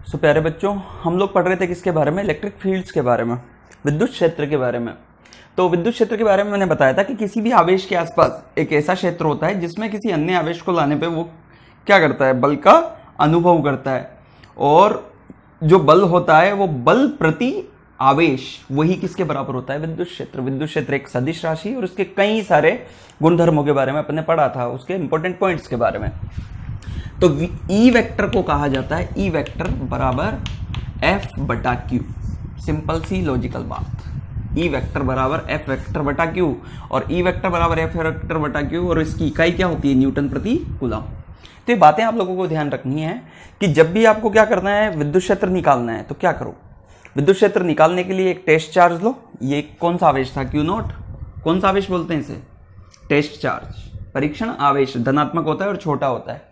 सो प्यारे बच्चों, हम लोग पढ़ रहे थे किसके बारे में? इलेक्ट्रिक फील्ड्स के बारे में, विद्युत क्षेत्र के बारे में। तो विद्युत क्षेत्र के बारे में मैंने बताया था कि किसी भी आवेश के आसपास एक ऐसा क्षेत्र होता है जिसमें किसी अन्य आवेश को लाने पे वो क्या करता है? बल का अनुभव करता है। और जो बल होता है वो बल प्रति आवेश वही किसके बराबर होता है? विद्युत क्षेत्र। विद्युत क्षेत्र एक सदिश राशि और उसके कई सारे गुणधर्मों के बारे में अपने पढ़ा था, उसके इंपॉर्टेंट पॉइंट्स के बारे में। तो ई वेक्टर को कहा जाता है ई वेक्टर बराबर एफ बटा क्यू। सिंपल सी लॉजिकल बात। ई वेक्टर बराबर एफ वेक्टर बटा क्यू और ई वेक्टर बराबर एफ वेक्टर बटा क्यू, और इसकी इकाई क्या होती है? न्यूटन प्रति कूलम। तो ये बातें आप लोगों को ध्यान रखनी है कि जब भी आपको क्या करना है, विद्युत क्षेत्र निकालना है, तो क्या करो? विद्युत क्षेत्र निकालने के लिए एक टेस्ट चार्ज लो। ये कौन सा आवेश था? Q not. कौन सा आवेश बोलते हैं इसे? टेस्ट चार्ज, परीक्षण आवेश। धनात्मक होता है और छोटा होता है,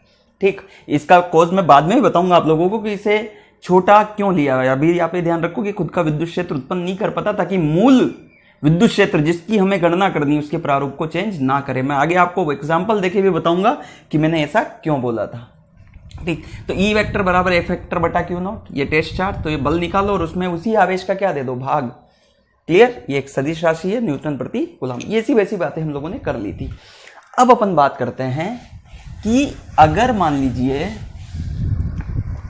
ठीक। इसका कॉज मैं बाद में भी बताऊंगा आप लोगों को कि इसे छोटा क्यों लिया है। अभी यहाँ पे ध्यान रखो कि खुद का विद्युत क्षेत्र उत्पन्न नहीं कर पाता, ताकि मूल विद्युत क्षेत्र जिसकी हमें गणना करनी है उसके प्रारूप को चेंज ना करे। मैं आगे आपको एग्जाम्पल देके भी बताऊंगा कि मैंने ऐसा क्यों बोला था, ठीक। तो ई वेक्टर बराबर एफ वेक्टर बटा क्यू नॉट, ये टेस्ट चार्ज। तो ये बल निकालो और उसमें उसी आवेश का क्या दे दो? भाग। क्लियर? ये एक सदिश राशि है, न्यूटन प्रति कूलम। ये सी वैसी बातें हम लोगों ने कर ली थी। अब अपन बात करते हैं कि अगर मान लीजिए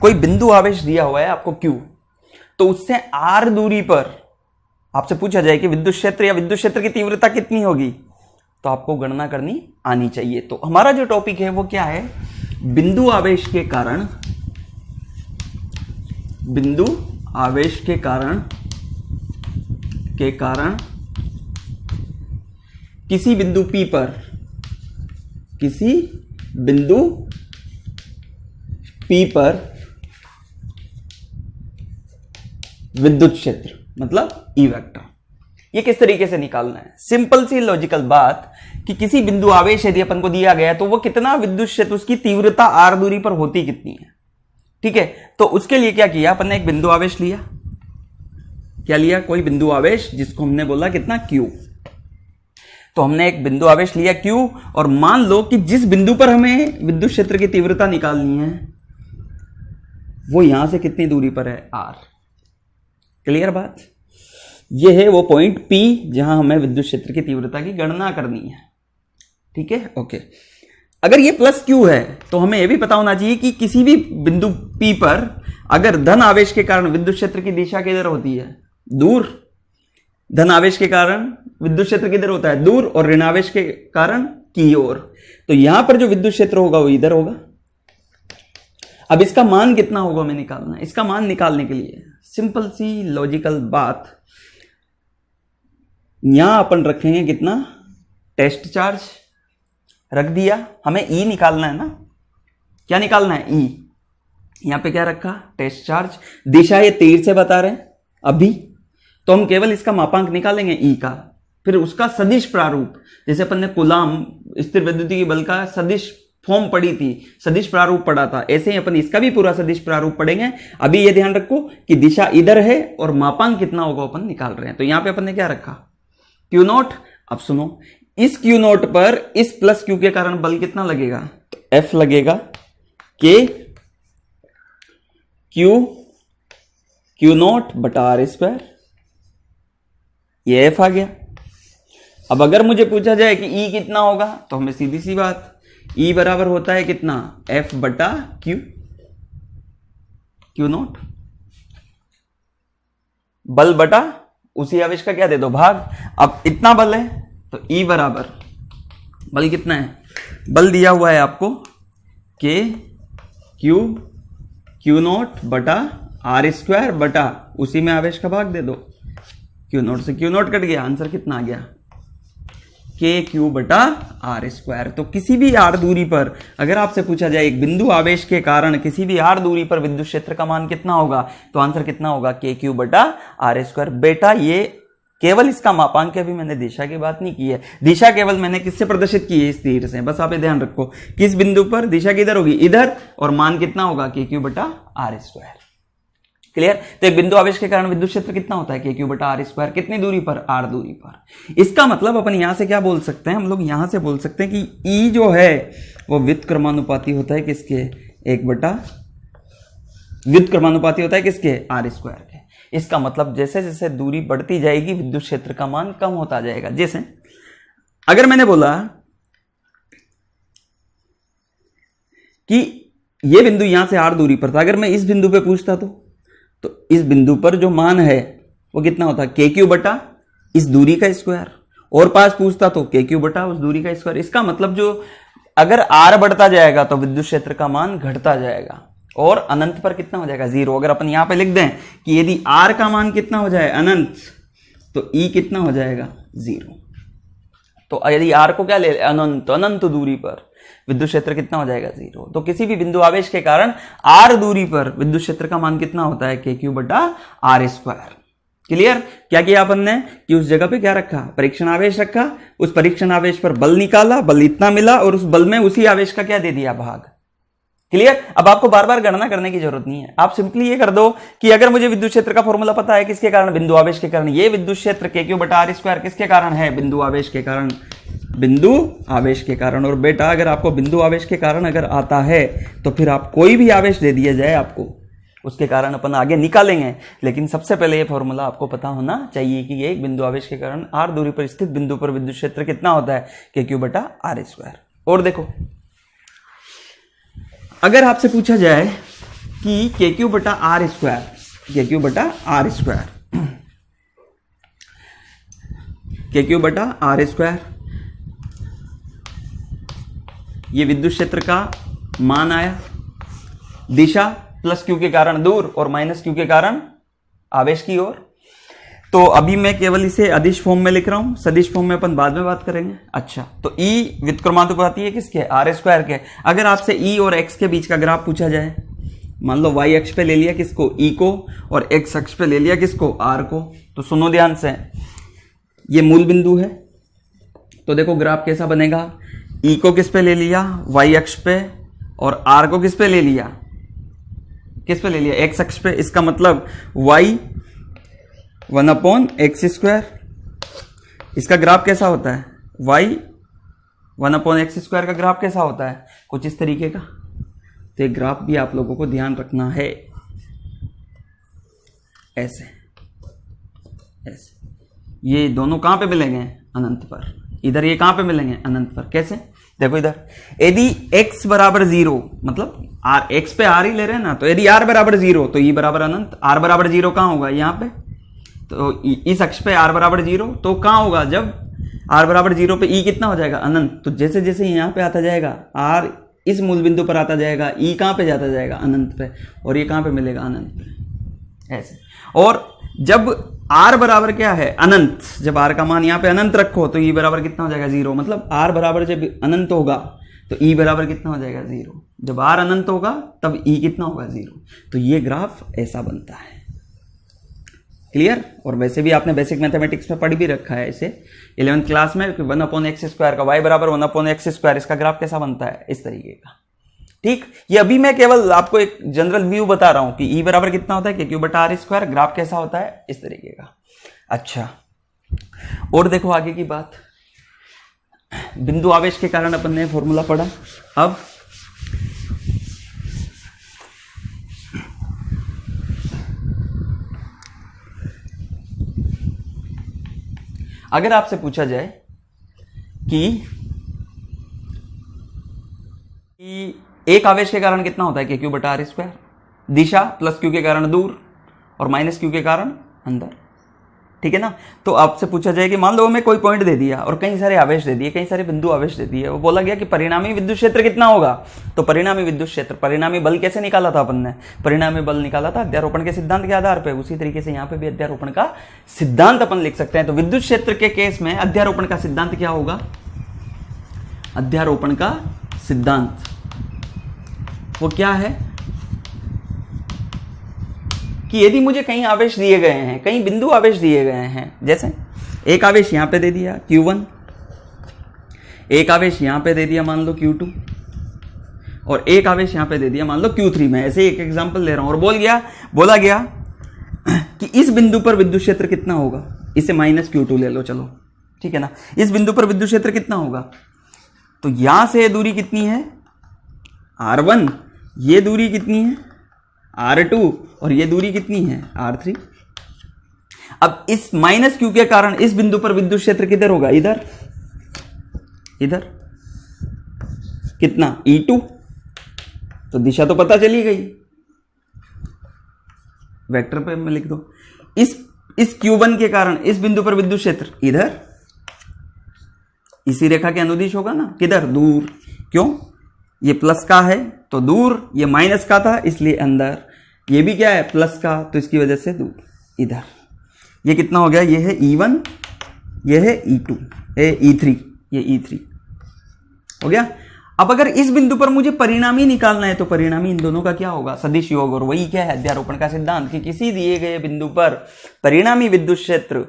कोई बिंदु आवेश दिया हुआ है आपको Q, तो उससे r दूरी पर आपसे पूछा जाए कि विद्युत क्षेत्र या विद्युत क्षेत्र की तीव्रता कितनी होगी, तो आपको गणना करनी आनी चाहिए। तो हमारा जो टॉपिक है वो क्या है? बिंदु आवेश के कारण, बिंदु आवेश के कारण किसी बिंदु P पर, किसी बिंदु P पर विद्युत क्षेत्र मतलब ई वेक्टर। ये किस तरीके से निकालना है? सिंपल सी लॉजिकल बात कि किसी बिंदु आवेश यदि अपन को दिया गया है तो वो कितना विद्युत क्षेत्र, उसकी तीव्रता r दूरी पर होती कितनी है, ठीक है। तो उसके लिए क्या किया अपन ने? एक बिंदु आवेश लिया। क्या लिया? कोई बिंदु आवेश जिसको हमने बोला कितना? Q। तो हमने एक बिंदु आवेश लिया Q, और मान लो कि जिस बिंदु पर हमें विद्युत क्षेत्र की तीव्रता निकालनी है वो यहां से कितनी दूरी पर है? R। क्लियर बात? ये है वो पॉइंट P जहां हमें विद्युत क्षेत्र की तीव्रता की गणना करनी है, ठीक है, ओके। अगर ये प्लस Q है तो हमें यह भी पता होना चाहिए कि किसी भी बिंदु P पर अगर धन आवेश के कारण विद्युत क्षेत्र की दिशा किधर होती है? दूर। धन आवेश के कारण विद्युत क्षेत्र किधर होता है? दूर। और ऋण आवेश के कारण की ओर। तो यहां पर जो विद्युत क्षेत्र होगा वो इधर होगा। अब इसका मान कितना होगा हमें निकालना है। इसका मान निकालने के लिए सिंपल सी लॉजिकल बात, यहां अपन रखेंगे कितना? टेस्ट चार्ज रख दिया। हमें ई निकालना है ना। क्या निकालना है? ई। यहां पे क्या रखा? Test charge. दिशा ये तीर से बता रहे हैं अभी, तो हम केवल इसका मापांक निकालेंगे ई का। फिर उसका सदिश प्रारूप, जैसे अपन ने कूलाम स्थिर वैद्युतिकी बल का सदिश फॉर्म पढ़ी थी, सदिश प्रारूप पढ़ा था, ऐसे ही अपन इसका भी पूरा सदिश प्रारूप पढ़ेंगे। अभी ये ध्यान रखो कि दिशा इधर है और मापांक कितना होगा अपन निकाल रहे हैं। तो यहां पे अपन ने क्या रखा? Q not. अब सुनो, इस क्यू नॉट पर इस प्लस क्यू के कारण बल कितना लगेगा? तो एफ लगेगा। के क्यू नॉट बटा आर स्क्वायर, ये एफ आ गया। अब अगर मुझे पूछा जाए कि ई कितना होगा, तो हमें सीधी सी बात, ई बराबर होता है कितना? एफ बटा क्यू नॉट। बल बटा उसी आवेश का क्या दे दो? भाग। अब इतना बल है तो ई बराबर, बल कितना है? बल दिया हुआ है आपको के क्यू नॉट बटा आर स्क्वायर बटा उसी में आवेश का भाग दे दो। क्यू नॉट से क्यू नॉट कट गया, आंसर कितना आ गया? के क्यू बटा आर स्क्वायर। तो किसी भी आर दूरी पर अगर आपसे पूछा जाए एक बिंदु आवेश के कारण किसी भी आर दूरी पर विद्युत क्षेत्र का मान कितना होगा, तो आंसर कितना होगा? के क्यू बटा आर स्क्वायर। बेटा ये केवल इसका मापांक है, अभी मैंने दिशा की बात नहीं की है। दिशा केवल मैंने किससे प्रदर्शित की है? इस तीर से। बस आप ये ध्यान रखो किस बिंदु पर दिशा किधर होगी? इधर। और मान कितना होगा? के क्यू बटा आर स्क्वायर। क्लियर? तो एक बिंदु आवेश के कारण विद्युत क्षेत्र कितना होता है? के क्यू बटा आर स्क्वायर। कितनी दूरी पर? आर दूरी पर। इसका मतलब अपन यहां से क्या बोल सकते हैं? हम लोग यहां से बोल सकते हैं कि ई जो है वो व्युत्क्रमानुपाती होता है किसके? 1 बटा व्युत्क्रमानुपाती होता है किसके, आर स्क्वायर के। इसका मतलब जैसे जैसे दूरी बढ़ती जाएगी विद्युत क्षेत्र का मान कम होता जाएगा। जैसे अगर मैंने बोला कि ये बिंदु यहां से आर दूरी पर था, अगर मैं इस बिंदु पे पूछता तो इस बिंदु पर जो मान है वो कितना होता, के क्यू बटा इस दूरी का स्क्वायर, और पास पूछता तो के क्यू बटा उस दूरी का स्क्वायर। इसका मतलब जो अगर आर बढ़ता जाएगा तो विद्युत क्षेत्र का मान घटता जाएगा और अनंत पर कितना हो जाएगा, जीरो। अगर अपन यहां पे लिख दें कि यदि आर का मान कितना हो जाए अनंत, तो ई कितना हो जाएगा, जीरो। तो यदि आर को क्या ले अनंत, अनंत दूरी पर विद्युत क्षेत्र कितना हो जाएगा, जीरो। तो किसी भी बिंदु आवेश के कारण आर दूरी पर विद्युत क्षेत्र का मान कितना होता है, के क्यू बटा आर स्क्वायर। क्लियर। क्या किया अपन ने कि उस जगह पे क्या रखा, परीक्षण आवेश रखा, उस परीक्षण आवेश पर बल निकाला, बल इतना मिला और उस बल में उसी आवेश का क्या दे दिया, भाग। क्लियर। अब आपको बार बार गणना करने की जरूरत नहीं है, आप सिंपली ये कर दो कि अगर मुझे विद्युत क्षेत्र का फॉर्मूला पता है किसके कारण, बिंदु आवेश के कारण, ये विद्युत क्षेत्र के क्यू बटा आर स्क्वायर किसके कारण है, बिंदु आवेश के कारण, बिंदु आवेश के कारण। और बेटा अगर आपको बिंदु आवेश के कारण अगर आता है तो फिर आप कोई भी आवेश दे दिया जाए आपको, उसके कारण अपन आगे निकालेंगे, लेकिन सबसे पहले ये फॉर्मूला आपको पता होना चाहिए कि ये एक बिंदु आवेश के कारण आर दूरी पर स्थित बिंदु पर विद्युत क्षेत्र कितना होता है, के क्यू बटा आर स्क्वायर। और देखो अगर आपसे पूछा जाए कि के क्यू बटा आर स्क्वायर, के क्यू बटा आर स्क्वायर, के क्यू बटा आर स्क्वायर, ये विद्युत क्षेत्र का मान आया, दिशा प्लस क्यू के कारण दूर और माइनस क्यू के कारण आवेश की ओर। तो अभी मैं केवल इसे अदिश फॉर्म में लिख रहा हूं, सदिश फॉर्म में अपन बाद में बात करेंगे। अच्छा, तो ई व्युत्क्रमानुपाती है किसके, आर स्क्वायर के। अगर आपसे ई और एक्स के बीच का ग्राफ पूछा जाए, मान लो वाई अक्ष पे ले लिया किसको, ई को, और एक्स अक्ष पे ले लिया किसको, आर को। तो सुनो ध्यान से, ये मूल बिंदु है, तो देखो ग्राफ कैसा बनेगा, ई को किस पे ले लिया, वाई अक्ष पे, और आर को किस पे ले लिया, किस पे ले लिया, एक्स अक्ष पे। इसका मतलब y 1/x स्क्वायर, इसका ग्राफ कैसा होता है, y 1/x स्क्वायर का ग्राफ कैसा होता है, कुछ इस तरीके का। तो ये ग्राफ भी आप लोगों को ध्यान रखना है, ऐसे ऐसे। ये दोनों कहां पे मिलेंगे, अनंत पर। इधर ये कहां पे मिलेंगे, अनंत पर। कैसे, देखो इधर यदि x बराबर 0, मतलब आर, x पे आर ही ले रहे हैं ना, तो यदि r बराबर 0 तो e बराबर अनंत। r बराबर 0 कहां होगा, यहां पे, तो इस अक्ष पे r बराबर 0, तो कहां होगा, जब r बराबर 0 पे e कितना हो जाएगा, अनंत। तो जैसे जैसे यहां पे आता जाएगा r इस मूल बिंदु पर आता जाएगा, e कहां पे जाता जाएगा, अनंत पे, और ये कहां पे मिलेगा, अनंत पे, ऐसे। और जब r बराबर क्या है, अनंत, जब r का मान यहाँ पे अनंत रखो तो e बराबर कितना हो जाएगा, 0। मतलब r बराबर जब अनंत होगा तो e बराबर कितना हो जाएगा, 0। जब r अनंत होगा तब e कितना होगा, 0। तो ये ग्राफ ऐसा बनता है। क्लियर। और वैसे भी आपने बेसिक मैथमेटिक्स में पढ़ भी रखा है इसे 11th क्लास में, 1/x स्क्वायर का y बराबर 1/x स्क्वायर, इसका ग्राफ कैसा बनता है, इस तरीके का। ठीक, ये अभी मैं केवल आपको एक जनरल व्यू बता रहा हूं कि ई बराबर कितना होता है, के क्यू बटा आर स्क्वायर, ग्राफ कैसा होता है, इस तरीके का। अच्छा, और देखो आगे की बात, बिंदु आवेश के कारण अपन ने फॉर्मूला पढ़ा। अब अगर आपसे पूछा जाए कि एक आवेश के कारण कितना होता है, के क्यू बटा आर स्क्वायर, दिशा प्लस क्यू के कारण दूर और माइनस क्यू के कारण अंदर। ठीक है ना। तो आपसे पूछा जाए कि मान लो हमें कोई पॉइंट दे दिया और कई सारे आवेश दे दिए, कई सारे बिंदु आवेश दे दिए, वो बोला गया कि परिणामी विद्युत क्षेत्र कितना होगा। तो परिणामी विद्युत क्षेत्र, परिणामी बल कैसे निकाला था अपन ने, परिणामी बल निकाला था अध्यारोपण के सिद्धांत के आधार पर। उसी तरीके से यहाँ पे भी अध्यारोपण का सिद्धांत अपन लिख सकते हैं। तो विद्युत क्षेत्र के केस में अध्यारोपण का सिद्धांत क्या होगा, अध्यारोपण का सिद्धांत वो क्या है कि यदि मुझे कई आवेश दिए गए हैं, कई बिंदु आवेश दिए गए हैं, जैसे एक आवेश यहां पे दे दिया Q1, एक आवेश यहां पे दे दिया मान लो Q2, और एक आवेश यहां पे दे दिया मान लो Q3 में, ऐसे एक एग्जांपल ले रहा हूं। और बोला गया कि इस बिंदु पर विद्युत क्षेत्र कितना होगा, इसे -Q2 ले लो, चलो ठीक है ना। इस बिंदु पर विद्युत क्षेत्र कितना होगा, तो यहां से दूरी कितनी है R1, ये दूरी कितनी है R2 और ये दूरी कितनी है R3। अब इस माइनस क्यू के कारण इस बिंदु पर विद्युत क्षेत्र किधर होगा, इधर, इधर कितना E2, तो दिशा तो पता चली गई, वेक्टर पे मैं लिख दो। इस Q1 के कारण इस बिंदु पर विद्युत क्षेत्र इधर, इसी रेखा के अनुदिश होगा ना, किधर, दूर। क्यों, ये प्लस का है तो दूर, ये माइनस का था इसलिए अंदर, ये भी क्या है प्लस का तो इसकी वजह से दूर, इधर। ये कितना हो गया, ये है E1, ये है E2, E3, ये E3 हो गया। अब अगर इस बिंदु पर मुझे परिणामी निकालना है तो परिणामी इन दोनों का क्या होगा, सदिश योग। और वही क्या है अध्यारोपण का सिद्धांत कि किसी दिए गए बिंदु पर परिणामी विद्युत क्षेत्र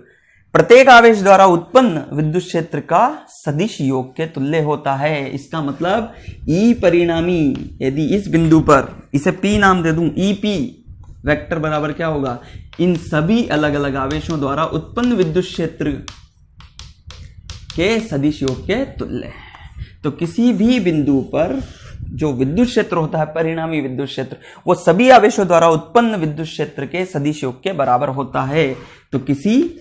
प्रत्येक आवेश द्वारा उत्पन्न विद्युत क्षेत्र का सदिश योग के तुल्य होता है। इसका मतलब ई परिणामी यदि इस बिंदु पर, इसे P नाम दे दूं, EP वेक्टर बराबर क्या होगा, इन सभी अलग अलग आवेशों द्वारा उत्पन्न विद्युत क्षेत्र के सदिश योग के तुल्य है। तो किसी भी बिंदु पर जो विद्युत क्षेत्र होता है परिणामी विद्युत क्षेत्र, वो सभी आवेशों द्वारा उत्पन्न विद्युत क्षेत्र के सदिश योग के बराबर होता है। तो किसी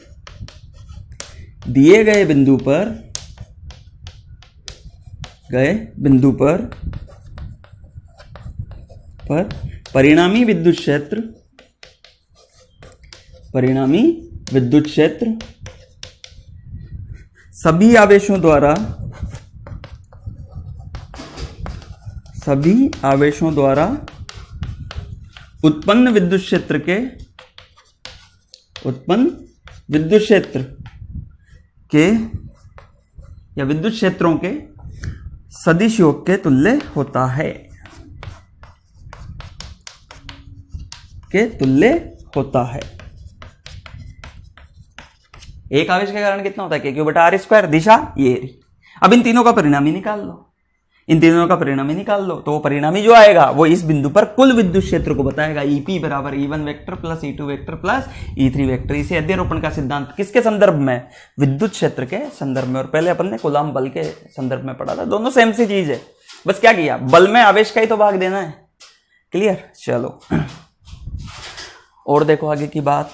दिए गए बिंदु पर परिणामी विद्युत क्षेत्र सभी आवेशों द्वारा उत्पन्न विद्युत क्षेत्र के या विद्युत क्षेत्रों के सदिश योग के तुल्य होता है, एक आवेश के कारण कितना होता है Q बटा R स्क्वायर, दिशा ये रही। अब इन तीनों का परिणामी निकाल लो, तो वो परिणामी जो आएगा वो इस बिंदु पर कुल विद्युत क्षेत्र को बताएगा। EP बराबर E1 vector plus E2 vector plus E3 vector. इसे अध्यारोपण का सिद्धांत किसके संदर्भ में, विद्युत क्षेत्र के संदर्भ में। और पहले अपन ने कूलाम बल के संदर्भ में पढ़ा था, दोनों सेम सी चीज है, बस क्या किया, बल में आवेश का ही तो भाग देना है। क्लियर, चलो और देखो आगे की बात।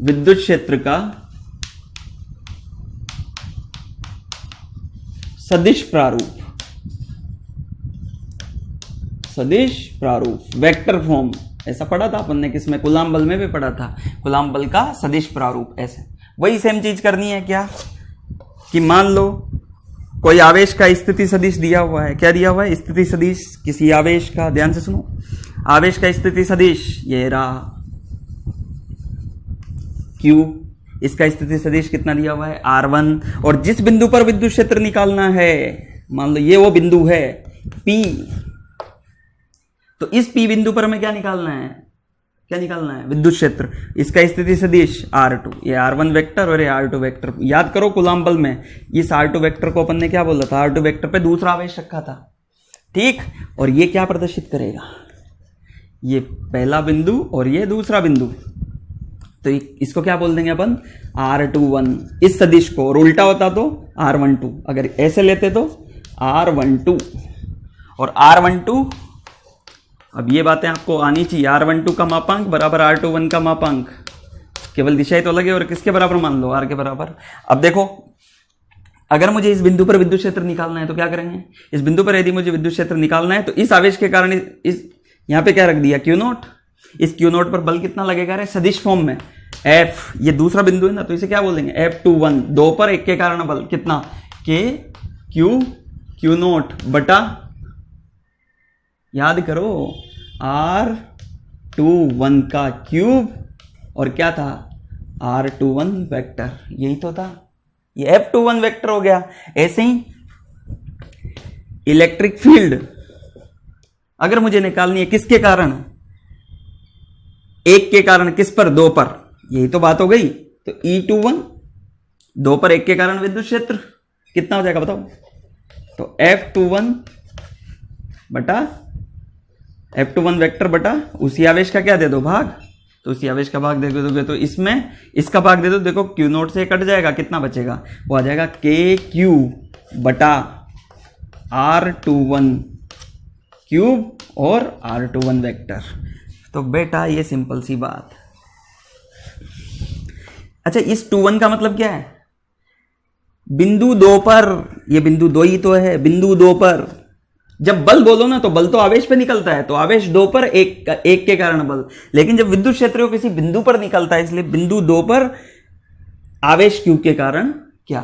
विद्युत क्षेत्र का सदिश प्रारूप वेक्टर फॉर्म, ऐसा पढ़ा था अपन ने, किसमें, कूलाम बल में भी पढ़ा था, कूलाम बल का सदिश प्रारूप। ऐसे वही सेम चीज करनी है क्या, कि मान लो कोई आवेश का स्थिति सदिश दिया हुआ है। क्या दिया हुआ है, स्थिति सदिश किसी आवेश का, ध्यान से सुनो, आवेश का स्थिति सदिश ये रहा Q, इसका स्थिति सदिश कितना दिया हुआ है R1, और जिस बिंदु पर विद्युत क्षेत्र निकालना है, मान लो ये वो बिंदु है P, तो इस P बिंदु पर हमें क्या निकालना है, विद्युत क्षेत्र। इसका स्थिति सदिश R2, ये R1 वेक्टर और ये R2 वेक्टर। याद करो कूलाम बल में इस R2 वेक्टर को अपन ने क्या बोला था, R2 वेक्टर पे दूसरा आवेश रखा था, ठीक। और ये क्या प्रदर्शित करेगा, ये पहला बिंदु और ये दूसरा बिंदु, तो इसको क्या बोल देंगे अपन, R21 इस सदिश को, और उल्टा होता तो R12, अगर ऐसे लेते तो R12 और R12। अब ये बातें आपको आनी चाहिए, R12 का मापांक बराबर R21 का मापांक, केवल दिशाएं तो अलग है, और किसके बराबर मान लो, R के बराबर। अब देखो अगर मुझे इस बिंदु पर विद्युत क्षेत्र निकालना है तो क्या करेंगे, इस बिंदु पर यदि मुझे विद्युत क्षेत्र निकालना है तो इस आवेश के कारण इस यहां पे क्या रख दिया, Q0, इस Q0 पर बल कितना लगेगा रे, सदिश फॉर्म में F, ये दूसरा बिंदु है ना, तो इसे क्या बोलेंगे F21, 2 पर 1 के कारण बल कितना, Q0 बटा, याद करो R21 का क्यूब, और क्या था R21 वेक्टर, यही तो था, ये F21 वेक्टर हो गया। ऐसे ही इलेक्ट्रिक फील्ड अगर मुझे निकालनी है किसके कारण, एक के कारण, किस पर, 2 पर, यही तो बात हो गई। तो E21 2 पर 1 के कारण विद्युत क्षेत्र कितना हो जाएगा बताओ, तो F21 बटा F21 वेक्टर बटा उसी आवेश का क्या दे दो भाग, तो तो उसी आवेश का भाग दे दोगे तो इसमें इसका भाग दे दो, देखो क्यू नोट से कट जाएगा, कितना बचेगा, वो आ जाएगा के क्यू बटा R21 क्यूब और R21 वेक्टर। तो बेटा ये सिंपल सी बात। अच्छा, इस 21 का मतलब क्या है, बिंदु 2 पर, ये बिंदु 2 ही तो है, बिंदु 2 पर जब बल बोलो ना तो बल तो आवेश पे निकलता है, तो आवेश 2 पर एक के कारण बल, लेकिन जब विद्युत क्षेत्र को किसी बिंदु पर निकलता है, इसलिए बिंदु 2 पर आवेश Q के कारण क्या,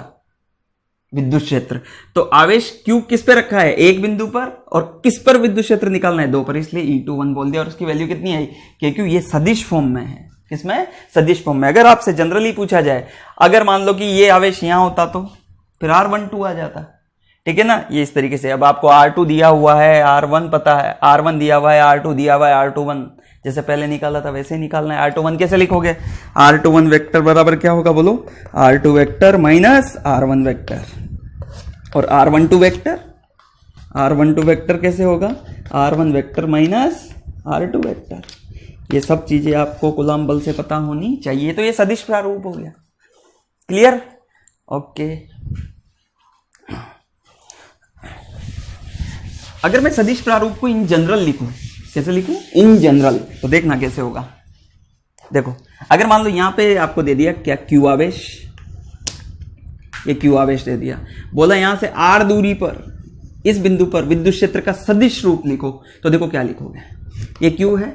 विद्युत क्षेत्र। तो आवेश Q किस पे रखा है, एक बिंदु पर, और किस पर विद्युत क्षेत्र निकालना है, 2 पर, इसलिए E21 बोल दिया। और उसकी वैल्यू कितनी आई, क्योंकि ये सदिश फॉर्म में है, किसमें, सदिश फॉर्म में। अगर आपसे जनरली पूछा जाए, अगर मान लो कि ये आवेश यहां होता तो फिर R12 आ जाता, ठीक है ना, ये इस तरीके से। अब आपको R2 दिया हुआ है, R1 पता है, R1 दिया हुआ है, R2 दिया हुआ है, R21 जैसे पहले निकाला था वैसे ही निकालना है। R21 कैसे लिखोगे, R21 वेक्टर बराबर क्या होगा बोलो, R2 vector minus R1 vector, और R12 वेक्टर, R12 वेक्टर कैसे होगा, R1 vector minus R2 vector. ये सब चीजें आपको कूलम्ब बल से पता होनी चाहिए। तो ये सदिश प्रारूप हो गया, क्लियर, ओके। अगर मैं सदिश प्रारूप को इन जनरल लिखूं, कैसे लिखूं, इन जनरल, तो देखना कैसे होगा। देखो, अगर मान लो यहां पे आपको दे दिया क्या, क्यू आवेश, ये क्यू आवेश दे दिया, बोला यहां से R दूरी पर इस बिंदु पर विद्युत क्षेत्र का सदिश रूप लिखो, तो देखो क्या लिखोगे, ये क्यू है,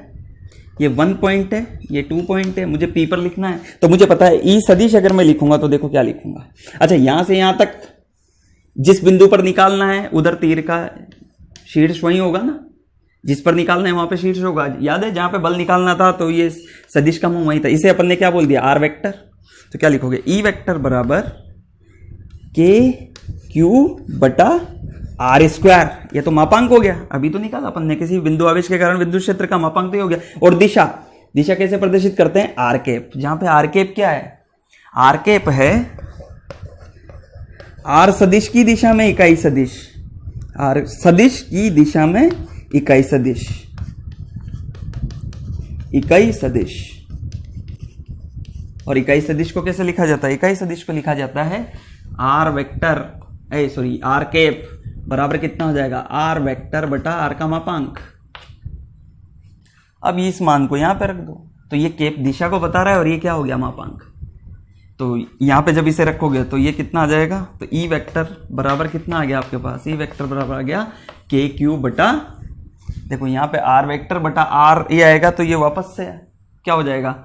ये 1 पॉइंट है, ये 2 पॉइंट है, मुझे P पर लिखना है, तो मुझे पता है ई सदिश अगर मैं लिखूंगा तो देखो क्या लिखूंगा। अच्छा, यहां से यहां तक जिस बिंदु पर निकालना है उधर तीर का शीर्ष वही होगा ना, जिस पर निकालना है वहां पे शीर्ष होगा। याद है जहां पे बल निकालना था तो ये सदिश का मुंह वही था, इसे अपन ने क्या बोल दिया, आर वेक्टर। तो क्या लिखोगे, ई वेक्टर बराबर के क्यू बटा आर स्क्वायर, ये तो मापांक हो गया, अभी तो निकाला अपन ने, किसी बिंदु आवेश के कारण विद्युत क्षेत्र का मापांक तो हो गया। और दिशा, दिशा कैसे प्रदर्शित करते हैं, आर कैप, जहां पे आर कैप क्या है, आर कैप है आर सदिश की दिशा में इकाई सदिश, आर सदिश की दिशा में इकाई सदिश, इकाई सदिश। और इकाई सदिश को कैसे लिखा जाता है, इकाई सदिश को लिखा जाता है आर वेक्टर, आर कैप बराबर कितना हो जाएगा, आर वेक्टर बटा आर का मापांक। अब इस मान को यहां पे रख दो, तो ये कैप दिशा को बता रहा है और ये क्या हो गया, मापांक। तो यहां पे जब इसे रखोगे तो ये कितना आ जाएगा, तो ई वेक्टर बराबर कितना आ गया आपके पास, ई वेक्टर बराबर आ गया के क्यू बटा, देखो यहां पे आर वेक्टर बटा आर ये आएगा, तो ये वापस से क्या हो जाएगा,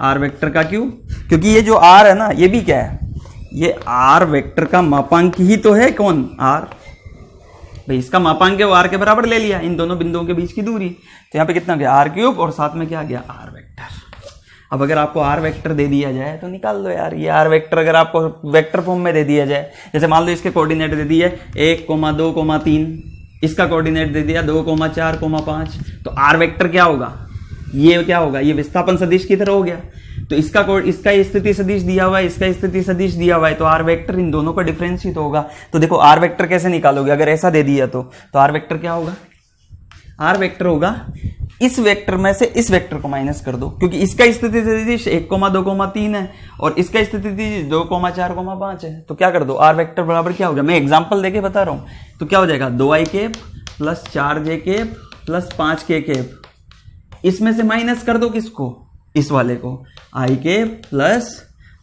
आर वेक्टर का क्यू, क्योंकि ये जो आर है ना ये भी क्या है, ये आर वेक्टर का मापांक ही तो है, कौन, आर, भाई इसका मापांक है वो आर के बराबर ले लिया, इन दोनों बिंदुओं के बीच की दूरी। तो यहाँ पे कितना गया, आर क्यूब, और साथ में क्या गया, आर वेक्टर। अब अगर आपको आर वेक्टर दे दिया जाए तो निकाल लो यार, ये आर वेक्टर अगर आपको वेक्टर फॉर्म में दे दिया जाए, जैसे मान लो इसके कोऑर्डिनेट दे दिए 1, 2, 3, इसका कोऑर्डिनेट दे दिया 2, 4, 5, तो आर वेक्टर क्या होगा, ये क्या होगा, ये विस्थापन सदिश की तरह हो गया। तो इसका स्थिति सदिश दिया हुआ है, इसका स्थिति सदिश दिया हुआ है, तो आर वेक्टर इन दोनों का डिफरेंस ही तो होगा। तो देखो आर वेक्टर कैसे निकालोगे, अगर ऐसा दे दिया तो आर वेक्टर क्या होगा, आर वेक्टर होगा इस वेक्टर में से इस वेक्टर को माइनस कर दो, क्योंकि इसका स्थिति सदिश 1, 2, 3 है और इसका स्थिति 2, 4, 5 है। तो क्या कर दो, आर वेक्टर बराबर क्या होगा, मैं एग्जांपल देके बता रहा हूं, तो क्या हो जाएगा, 2i cap plus 4j cap plus 5k cap, इसमें से माइनस कर दो किसको, इस वाले को, i cap plus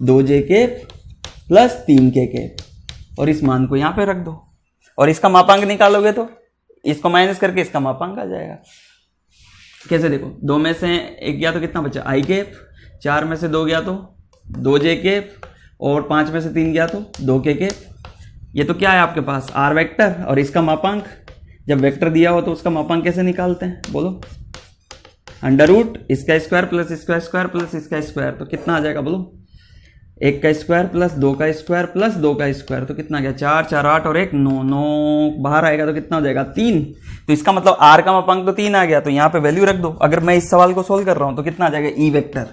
2j cap plus 3k cap, और इस मान को यहां पे रख दो, और इसका मापांक निकालोगे तो इसको माइनस करके इसका मापांक आ जाएगा। कैसे, देखो 2 में से 1 गया तो कितना बचा, i कैप, 4 में से 2 गया तो 2j कैप, और 5 में से 3 गया तो 2k कैप। ये तो क्या है आपके पास, आर वेक्टर, और इसका मापांक, जब वेक्टर दिया हो तो उसका मापांक कैसे निकालते हैं बोलो, अंडर रूट इसका स्क्वायर प्लस इसका स्क्वायर प्लस इसका स्क्वायर, तो कितना आ जाएगा बोलो, 1 का स्क्वायर प्लस 2 का स्क्वायर प्लस 2 का स्क्वायर, तो कितना गया, 4, 4, 8 और 1, 9, 9 बाहर आएगा तो कितना हो जाएगा, 3। तो इसका मतलब आर का मापांक तो 3 आ गया, तो यहाँ पे वैल्यू रख दो। अगर मैं इस सवाल को सोल्व कर रहा हूं तो कितना आ जाएगा, ई वेक्टर,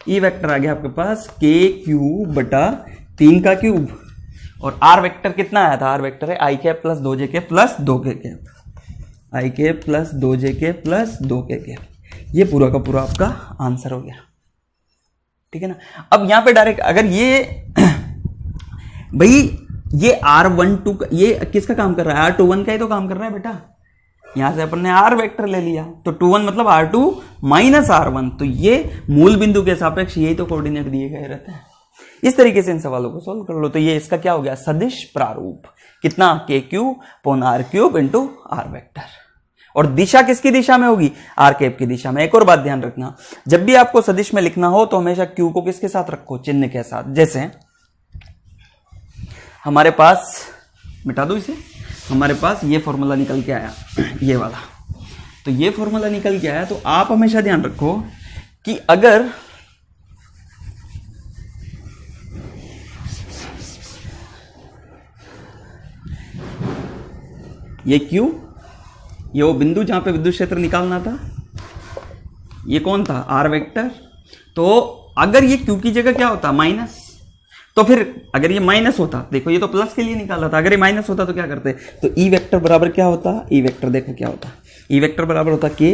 ई वेक्टर आ गया आपके पास के क्यूब बटा 3 का क्यूब, और आर वेक्टर कितना आया था, आर वेक्टर है i cap plus 2j cap plus 2k cap, i cap plus 2j cap plus 2k cap. ये पूरा का पूरा आपका आंसर हो गया, ठीक है ना। अब यहां पे डायरेक्ट अगर ये भाई ये R12 ये किसका काम कर रहा है, R21 का ही तो काम कर रहा है बेटा। यहां से अपन ने R वेक्टर ले लिया तो 21 मतलब R2 माइनस R1, तो ये मूल बिंदु के सापेक्ष यही तो कोऑर्डिनेट दिए गए रहते हैं। इस तरीके से इन सवालों को सोल्व कर लो। तो ये इसका क्या हो गया, सदिश प्रारूप, कितना KQ upon R³ into R vector, और दिशा किसकी दिशा में होगी, R कैप की दिशा में। एक और बात ध्यान रखना, जब भी आपको सदिश में लिखना हो तो हमेशा Q को किसके साथ रखो, चिन्ह के साथ। जैसे हमारे पास, मिटा दो इसे, हमारे पास ये फॉर्मूला निकल के आया ये वाला, तो ये फॉर्मूला निकल के आया, तो आप हमेशा ध्यान रखो कि अगर ये Q, ये वो बिंदु जहां पे विद्युत क्षेत्र निकालना था, ये कौन था, R वेक्टर, तो अगर ये Q की जगह क्या होता, माइनस, तो फिर अगर ये माइनस होता, देखो ये तो प्लस के लिए निकाला था, अगर ये माइनस होता तो क्या करते, तो E वेक्टर बराबर क्या होता, E वेक्टर देखो क्या होता, E वेक्टर बराबर होता K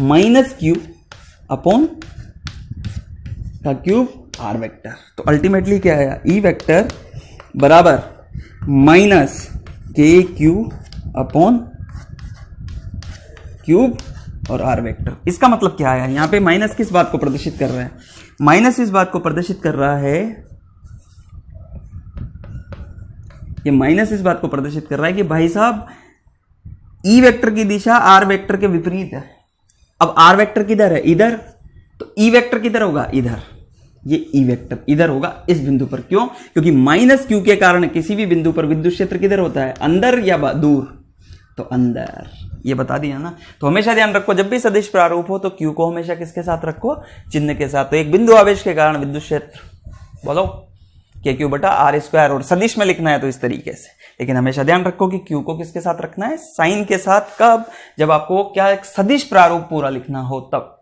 माइनस Q अपॉन का क्यूब R वेक्टर। तो अल्टीमेटली क्या आया, E वेक्टर बराबर माइनस KQ अपॉन क्यूब और R वेक्टर। इसका मतलब क्या आया, यहां पे माइनस किस बात को प्रदर्शित कर रहा है, माइनस इस बात को प्रदर्शित कर रहा है, ये माइनस इस बात को प्रदर्शित कर रहा है कि भाई साहब E वेक्टर की दिशा R वेक्टर के विपरीत है। अब R वेक्टर किधर है, इधर, तो E वेक्टर किधर होगा, इधर, ये E वेक्टर इधर होगा इस बिंदु पर। क्यों, क्योंकि माइनस Q के कारण किसी भी बिंदु पर विद्युत क्षेत्र किधर होता है, अंदर या दूर, तो अंदर, ये बता दिया ना। तो हमेशा ध्यान रखो जब भी सदिश प्रारूप हो तो Q को हमेशा किसके साथ रखो, चिन्ह के साथ। तो एक बिंदु आवेश के कारण विद्युत क्षेत्र, बोलो KQ बटा R², और सदिश में लिखना है तो इस तरीके से, लेकिन हमेशा ध्यान रखो कि Q को किसके साथ रखना है, साइन के साथ। कब, जब आपको क्या एक सदिश प्रारूप पूरा लिखना हो तब।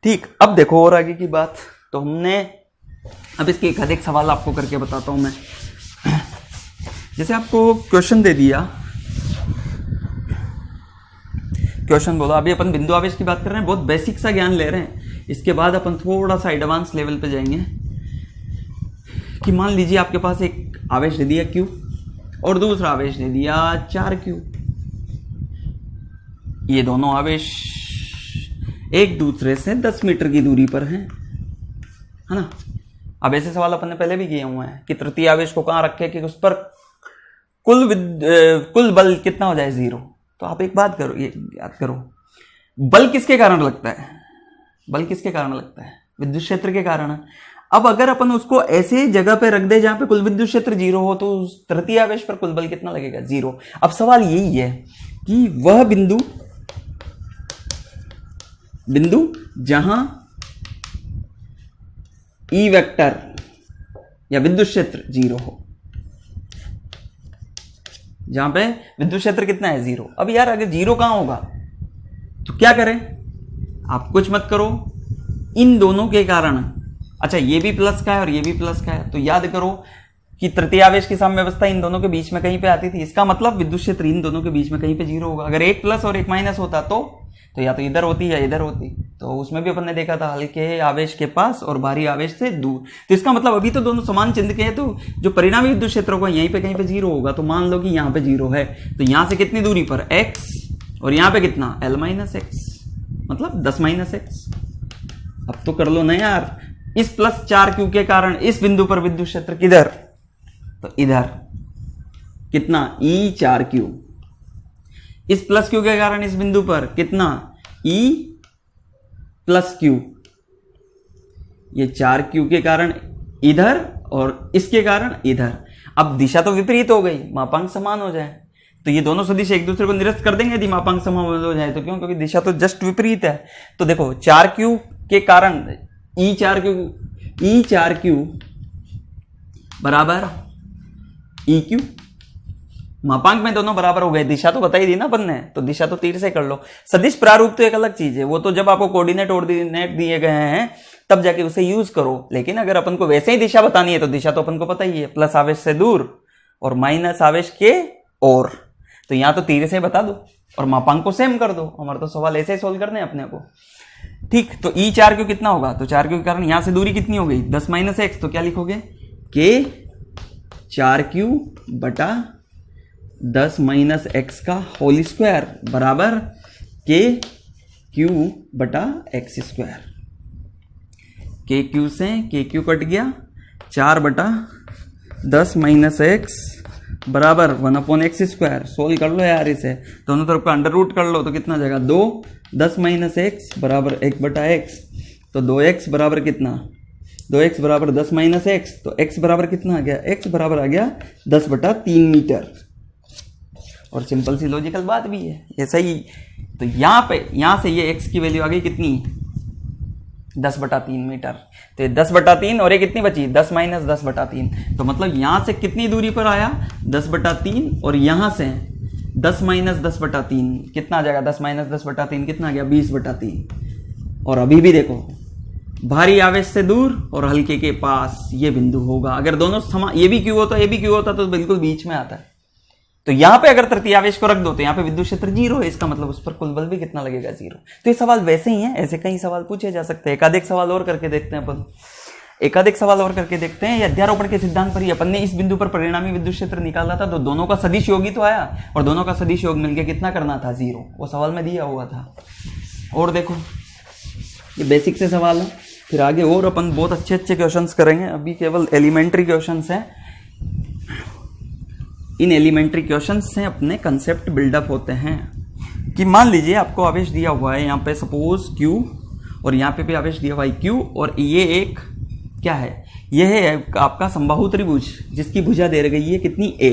ठीक, अब देखो और आगे की बात, तो हमने अब इसके एक अधिक सवाल आपको करके बताता हूं मैं। जैसे आपको क्वेश्चन दे दिया, क्वेश्चन बोला, अभी अपन बिंदु आवेश की बात कर रहे हैं, बहुत बेसिक सा ज्ञान ले रहे हैं, इसके बाद अपन थोड़ा सा एडवांस लेवल पे जाएंगे। कि मान लीजिए आपके पास एक आवेश दे दिया Q और दूसरा आवेश दे दिया 4Q, ये दोनों आवेश एक दूसरे से 10 मीटर की दूरी पर हैं, है ना। अब ऐसे सवाल अपन ने पहले भी किए हुए हैं कि तृतीय आवेश को कहां रखे कि उस पर कुल बल कितना हो जाए, 0। तो आप एक बात करो, ये याद करो, बल किसके कारण लगता है, बल किसके कारण लगता है, विद्युत क्षेत्र के कारण। अब अगर अपन उसको ऐसे जगह पे रख दे जहां पे कुल विद्युत क्षेत्र 0 हो, तो उस तृतीय आवेश पर कुल बल कितना लगेगा, 0। अब सवाल यही है कि वह बिंदु जहां E वेक्टर या विद्युत क्षेत्र 0 हो, जहां पे विद्युत क्षेत्र कितना है, 0। अब यार अगर 0 कहां होगा तो क्या करें, आप कुछ मत करो, इन दोनों के कारण, अच्छा ये भी प्लस का है और ये भी प्लस का है, तो याद करो कि तृतीय आवेश की साम्यावस्था इन दोनों के बीच में कहीं पे आती थी। इसका मतलब विद्युत क्षेत्र इन दोनों के बीच में कहीं पे 0 होगा। अगर एक प्लस और एक माइनस होता तो या तो इधर होती या इधर होती। तो उसमें भी अपन ने देखा था हल्के आवेश के पास और भारी आवेश से दूर। तो इसका मतलब अभी तो दोनों समान चिन्ह के हैं, तो जो परिणामी विद्युत क्षेत्र होगा यहीं पे कहीं पे 0 होगा। तो मान लो कि यहाँ पे 0 है, तो यहां से कितनी दूरी पर x, और यहाँ पे कितना l माइनस एक्स, मतलब 10 माइनस एक्स। अब तो कर लो ना यार, इस प्लस 4Q के कारण इस बिंदु पर विद्युत क्षेत्र किधर, तो इधर कितना E4Q, इस प्लस Q के कारण इस बिंदु पर कितना E प्लस Q, ये 4Q के कारण इधर और इसके कारण इधर। अब दिशा तो विपरीत हो गई, मापांक समान हो जाए तो ये दोनों सदिश एक दूसरे को निरस्त कर देंगे यदि मापांक समान हो जाए तो। क्यों, क्योंकि दिशा तो जस्ट विपरीत है। तो देखो 4Q के कारण E4Q बराबर EQ, मापांक में दोनों बराबर हो गए, दिशा तो बताई दी ना अपन ने, तो दिशा तो तीर से कर लो। सदिश प्रारूप तो एक अलग चीज है, वो तो जब आपको कोऑर्डिनेट दिए गए हैं तब जाके उसे यूज करो। लेकिन अगर अपन को वैसे ही दिशा बतानी है तो दिशा तो अपन को पता ही है, प्लस आवेश से दूर और माइनस आवेश के ओर। तो यहां तो तीर से बता दो और मापांक को सेम कर दो। हमारा तो सवाल ऐसे ही सोल्व करने अपने को। ठीक। तो ई 4Q कितना होगा, तो 4Q के कारण यहां से दूरी कितनी हो गई 10 माइनस एक्स, तो क्या लिखोगे के 4Q बटा 10 माइनस एक्स का होल स्क्वायर बराबर के क्यू बटा एक्स स्क्वायर। के क्यू से के क्यू कट गया, 4 बटा 10 माइनस एक्स बराबर 1/x स्क्वायर। सोल्व कर लो यार इसे, दोनों तरफ का अंडर रूट कर लो तो कितना जाएगा 2, 10 माइनस एक्स बराबर 1/x, तो 2x बराबर कितना, 2x बराबर 10 माइनस एक्स, तो x बराबर कितना आ गया, x बराबर आ गया 10/3 मीटर। और सिंपल सी लॉजिकल बात भी है, ऐसा ही। तो यहाँ से ये x की वैल्यू आ गई कितनी 10/3 मीटर। तो ये 10/3 और ये कितनी बची 10 माइनस 10/3, तो मतलब यहां से कितनी दूरी पर आया 10/3 और यहां से 10 माइनस 10/3 कितना आ जाएगा, 10 माइनस 10/3 कितना आ गया 20/3। और अभी भी देखो भारी आवेश से दूर और हल्के के पास ये बिंदु होगा। अगर दोनों ये भी क्यू होता ये भी क्यू होता तो बिल्कुल बीच में आता है। तो यहां पे अगर तृतीय आवेश को रख दो तो यहां पे विद्युत क्षेत्र 0 है, इसका मतलब उस पर कुल बल भी कितना लगेगा 0। तो ये सवाल वैसे ही है, ऐसे कई सवाल पूछे जा सकते हैं। एकाधिक सवाल और करके देखते हैं अपन, एकाधिक सवाल और करके देखते हैं। अध्यारोपण के सिद्धांत पर ही अपन ने इस बिंदु पर परिणामी विद्युत क्षेत्र निकाला था, तो दोनों का सदिश योग ही तो आया और दोनों का सदिश योग मिलकर कितना करना था 0, वो सवाल में दिया हुआ था। और देखो ये बेसिक से सवाल है, फिर आगे और अपन बहुत अच्छे अच्छे क्वेश्चंस करेंगे। अभी केवल एलिमेंट्री क्वेश्चंस हैं। इन एलिमेंट्री क्वेश्चन से अपने कंसेप्ट बिल्डअप होते हैं कि मान लीजिए आपको आवेश दिया हुआ है यहाँ पे सपोज Q और यहाँ पे भी आवेश दिया हुआ है Q, और ये एक क्या है, ये है आपका समबाहु त्रिभुज जिसकी भुजा दे गई है कितनी A।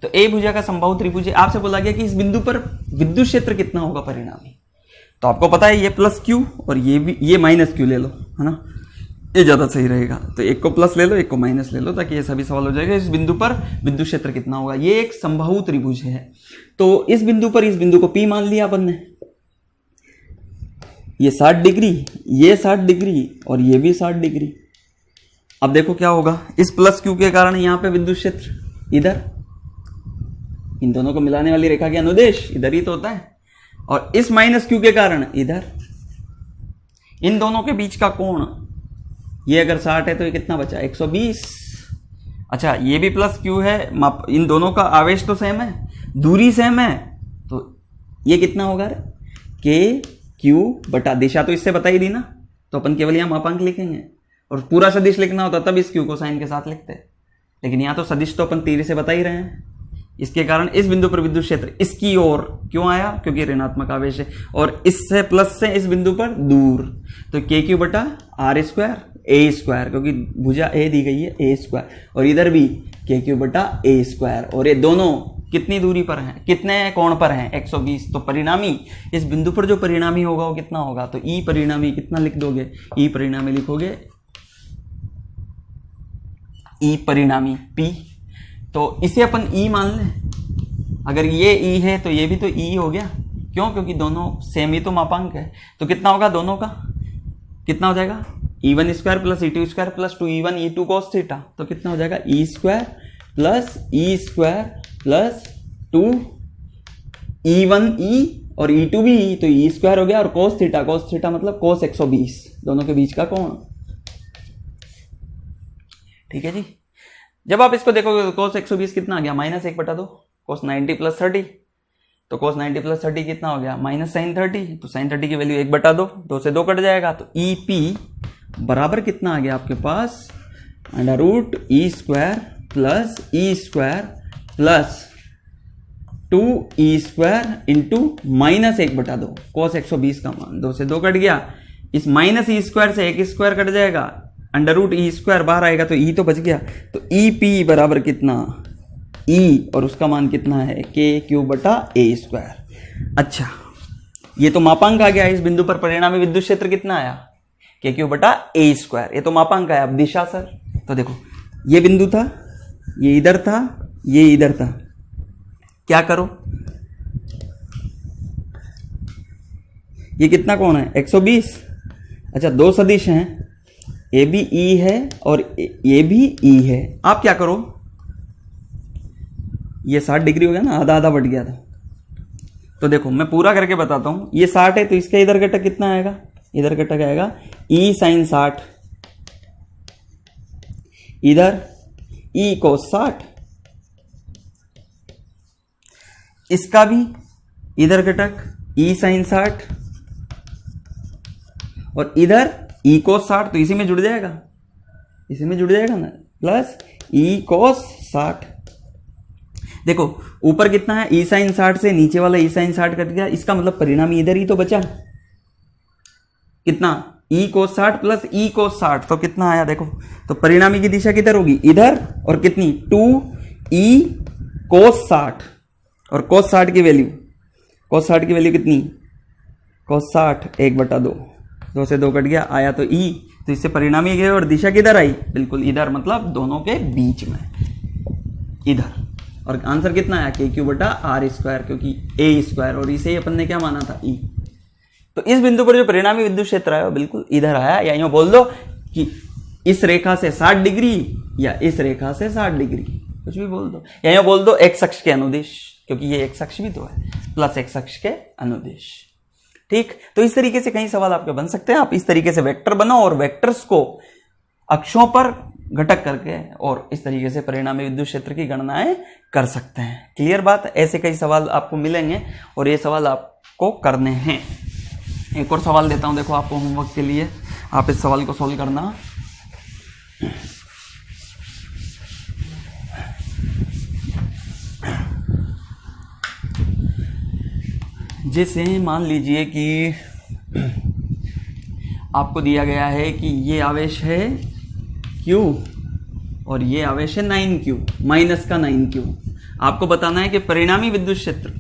तो A भुजा का समबाहु त्रिभुज है। आपसे बोला गया कि इस बिंदु पर विद्युत क्षेत्र कितना होगा परिणामी, तो आपको पता है ये प्लस Q और ये भी, ये माइनस Q ले लो, है ना, ये ज्यादा सही रहेगा। तो एक को प्लस ले लो एक को माइनस ले लो ताकि ये सभी सवाल हो जाएगा। इस बिंदु पर विद्युत क्षेत्र कितना होगा, ये एक समबाहु त्रिभुज है। तो इस बिंदु पर इस बिंदु को P मान लिया अपन ने, ये 60 डिग्री, ये 60 डिग्री और ये भी 60 डिग्री। अब देखो क्या होगा, इस प्लस Q के कारण यहाँ पे विद्युत क्षेत्र इधर, इन दोनों को मिलाने वाली रेखा के अनुदेश इधर ही तो होता है, और इस माइनस Q के कारण इधर, इन दोनों के बीच का कोण ये अगर 60 है तो ये कितना बचा 120। अच्छा ये भी प्लस Q है, इन दोनों का आवेश तो सेम है, दूरी सेम है, तो ये कितना होगा के क्यू बटा, दिशा तो इससे बताई दी ना, तो अपन केवल यहाँ मापांक लिखेंगे। और पूरा सदिश लिखना होता तब इस Q को साइन के साथ लिखते, लेकिन यहाँ तो सदिश तो अपन तीर से बता ही रहे हैं। इसके कारण इस बिंदु पर विद्युत क्षेत्र इसकी ओर क्यों आया, क्योंकि ऋणात्मक आवेश है, और इससे प्लस से इस बिंदु पर दूर, तो के क्यू बटा आर स्क्वायर ए स्क्वायर, क्योंकि भुजा ए दी गई है ए स्क्वायर, और इधर भी के क्यू बटा ए स्क्वायर। और ये दोनों कितनी दूरी पर हैं, कितने कोण पर हैं 120। तो परिणामी इस बिंदु पर जो परिणामी होगा वो कितना होगा, तो ई परिणामी कितना लिख दोगे, ई परिणामी लिखोगे ई परिणामी P, तो इसे अपन ई मान लें। अगर ये ई है तो ये भी तो ई हो गया, क्यों, क्योंकि दोनों सेम ही तो मापांक है। तो कितना होगा दोनों का, कितना हो जाएगा E1 square plus E2 square plus 2E1 E2 cos theta, तो कितना हो जाएगा E square plus E square plus 2 E1 E और E2 भी E, तो E स्क्वायर हो गया, और cos थीटा मतलब cos 120, दोनों के बीच का कोण। ठीक है जी। जब आप इसको देखोगे तो cos 120 कितना आ गया -1/2, cos 90 प्लस 30, तो cos 90 प्लस 30 कितना हो गया माइनस साइन 30, तो साइन 30 की वैल्यू 1/2, 2 से 2 कट जाएगा, तो EP बराबर कितना आ गया आपके पास √E square plus E square plus 2E square into -1/2, cos 120 का मान 2 से 2 कट गया, इस -E स्क्वायर से 1 स्क्वायर कट जाएगा, √E स्क्वायर बाहर आएगा तो E तो बच गया, तो EP बराबर कितना E और उसका मान कितना है के क्यू बटा ए स्क्वायर। अच्छा ये तो मापांक आ गया, इस बिंदु पर परिणामी विद्युत क्षेत्र कितना आया के क्यू बटा ए स्क्वायर, ये तो मापांक आया। अब दिशा सर, तो देखो ये बिंदु था, ये इधर था, ये इधर था, क्या करो ये कितना कोण है 120। अच्छा दो सदिश हैं, ए भी ई है और ये भी ई है, आप क्या करो ये 60 डिग्री हो गया ना, आधा आधा बढ़ गया था, तो देखो मैं पूरा करके बताता हूं, ये 60 है तो इसका इधर घटक कितना आएगा इधर घटक आएगा ई साइन 60, इधर ई कोस 60, इसका भी इधर घटक ई साइन 60 और इधर ई कोस 60, तो इसी में जुड़ जाएगा, इसी में जुड़ जाएगा ना, प्लस ई कोस 60। देखो ऊपर कितना है ई साइन 60 से नीचे वाला ई साइन 60 कट गया, इसका मतलब परिणामी इधर ही तो बचा, कितना ई कोस 60 प्लस ई कोस 60, तो कितना आया देखो, तो परिणामी की दिशा किधर होगी, इधर, और कितनी 2 ई कोस 60, और कोस 60 की वैल्यू, कोस 60 की वैल्यू कितनी, कोस 60 1/2, 2 से 2 कट गया, आया तो ई, तो इससे परिणामी गए और दिशा किधर आई, बिल्कुल इधर, मतलब दोनों के बीच में इधर, और आंसर कितना आया KQ/R², क्योंकि A², और इसे अपन ने क्या माना था E। तो इस बिंदु पर जो परिणामी विद्युत क्षेत्र आया वो बिल्कुल इधर आया, या यूं बोल दो कि इस रेखा से 60 डिग्री या इस रेखा से 60 डिग्री, कुछ भी बोल दो, या यूं बोल दो x अक्ष के अनुदिश, क्योंकि ये x अक्ष भी तो है, प्लस x अक्ष के अनुदिश। ठीक, तो इस तरीके से कई सवाल आपके बन सकते हैं। आप इस तरीके से वेक्टर बनाओ और वेक्टर्स को अक्षों पर घटक करके और इस तरीके से परिणामी विद्युत क्षेत्र की गणनाएं कर सकते हैं। क्लियर बात, ऐसे कई सवाल आपको मिलेंगे और ये सवाल आपको करने हैं। एक और सवाल देता हूं, देखो आपको होमवर्क के लिए, आप इस सवाल को सोल्व करना। जैसे मान लीजिए कि आपको दिया गया है कि ये आवेश है Q और ये आवेश है 9Q, माइनस का 9Q। आपको बताना है कि परिणामी विद्युत क्षेत्र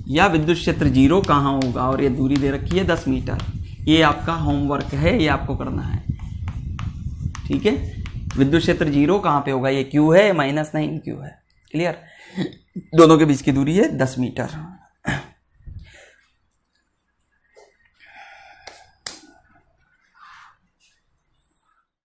या विद्युत क्षेत्र 0 कहाँ होगा, और ये दूरी दे रखी है 10 मीटर। ये आपका होमवर्क है, ये आपको करना है। ठीक है, विद्युत क्षेत्र 0 कहाँ पे होगा, ये Q है, -9Q है। क्लियर, दोनों के बीच की दूरी है 10 मीटर।